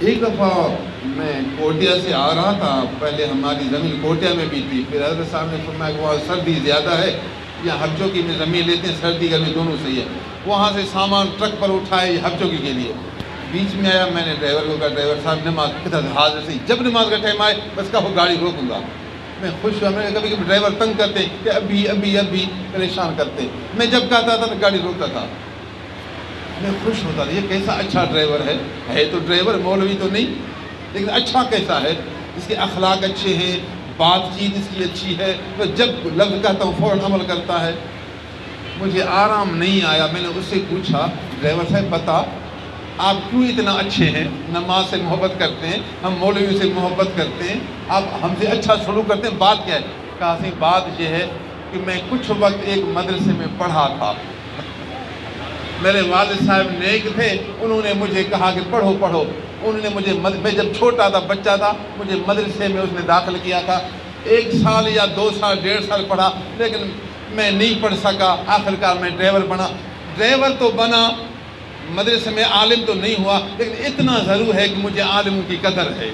ایک دفعہ میں کوٹیا سے آ رہا تھا، پہلے ہماری زمین کوٹیا میں بھی تھی، پھر حضرت صاحب نے فرمایا کہ وہاں سردی زیادہ ہے، یا ہرچوکی میں زمین لیتے ہیں، سردی گرمی دونوں صحیح ہے، وہاں سے سامان ٹرک پر اٹھائے ہرچوکی کے لیے۔ بیچ میں آیا، میں نے ڈرائیور کو کہا ڈرائیور صاحب نماز حاضر صحیح، جب نماز کا ٹائم آئے بس کہو گاڑی روکوں گا۔ میں خوش ہوا، میں کبھی کبھی ڈرائیور تنگ کرتے ہیں کہ ابھی ابھی ابھی پریشان کرتے ہیں، میں جب کہتا تھا تو گاڑی روکتا تھا، میں خوش ہوتا تھا، یہ کیسا اچھا ڈرائیور ہے تو ڈرائیور مولوی تو نہیں، لیکن اچھا کیسا ہے، اس کے اخلاق اچھے ہیں، بات چیت اس کی اچھی ہے، تو جب لفظ کہتا ہوں فوراً عمل کرتا ہے۔ مجھے آرام نہیں آیا، میں نے اس سے پوچھا ڈرائیور صاحب بتا آپ کیوں اتنا اچھے ہیں، نماز سے محبت کرتے ہیں، ہم مولوی سے محبت کرتے ہیں، آپ ہم سے اچھا سلوک کرتے ہیں، بات کیا ہے؟ کہا سی بات یہ ہے کہ میں کچھ وقت ایک مدرسے میں پڑھا تھا، میرے والد صاحب نیک تھے، انہوں نے مجھے کہا کہ پڑھو پڑھو، انہوں نے مجھے میں جب چھوٹا تھا بچہ تھا مجھے مدرسے میں اس نے داخل کیا تھا، 1 سال یا 2 سال 1.5 سال پڑھا، لیکن میں نہیں پڑھ سکا، آخرکار میں ڈرائیور بنا۔ ڈرائیور تو بنا، مدرسے میں عالم تو نہیں ہوا، لیکن اتنا ضرور ہے کہ مجھے عالموں کی قدر ہے،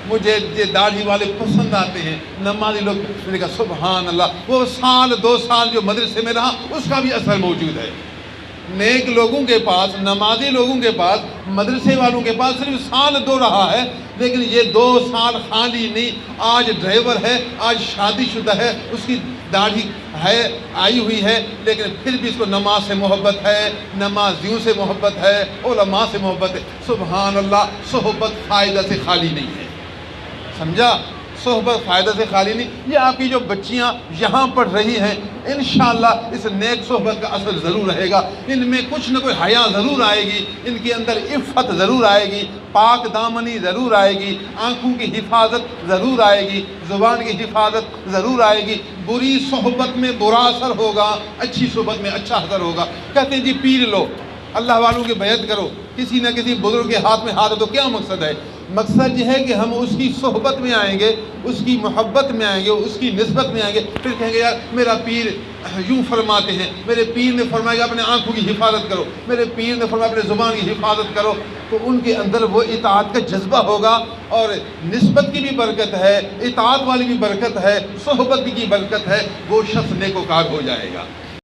مجھے یہ داڑھی والے پسند آتے ہیں، نمازی لوگ۔ میں نے کہا سبحان اللہ، وہ 1-2 سال جو مدرسے میں رہا اس کا بھی اثر موجود ہے۔ نیک لوگوں کے پاس، نمازی لوگوں کے پاس، مدرسے والوں کے پاس صرف 1-2 رہا ہے، لیکن یہ 2 سال خالی نہیں، آج ڈرائیور ہے، آج شادی شدہ ہے، اس کی داڑھی ہے آئی ہوئی ہے، لیکن پھر بھی اس کو نماز سے محبت ہے، نمازیوں سے محبت ہے، علماء سے محبت ہے۔ سبحان اللہ، صحبت فائدہ سے خالی نہیں ہے، سمجھا؟ صحبت فائدہ سے خالی نہیں۔ یہ آپ کی جو بچیاں یہاں پڑھ رہی ہیں، انشاءاللہ اس نیک صحبت کا اثر ضرور رہے گا، ان میں کچھ نہ کوئی حیا ضرور آئے گی، ان کے اندر عفت ضرور آئے گی، پاک دامنی ضرور آئے گی، آنکھوں کی حفاظت ضرور آئے گی، زبان کی حفاظت ضرور آئے گی۔ بری صحبت میں برا اثر ہوگا، اچھی صحبت میں اچھا اثر ہوگا۔ کہتے ہیں جی پیر لو، اللہ والوں کی بیعت کرو، کسی نہ کسی بزرگ کے ہاتھ میں ہاتھ دو، کیا مقصد ہے؟ مقصد یہ ہے کہ ہم اس کی صحبت میں آئیں گے، اس کی محبت میں آئیں گے، اس کی نسبت میں آئیں گے، پھر کہیں گے یار میرا پیر یوں فرماتے ہیں، میرے پیر نے فرمایا کہ اپنے آنکھوں کی حفاظت کرو، میرے پیر نے فرمایا اپنے زبان کی حفاظت کرو، تو ان کے اندر وہ اطاعت کا جذبہ ہوگا، اور نسبت کی بھی برکت ہے، اطاعت والی بھی برکت ہے، صحبت کی برکت ہے، وہ شخص نیکوکار ہو جائے گا۔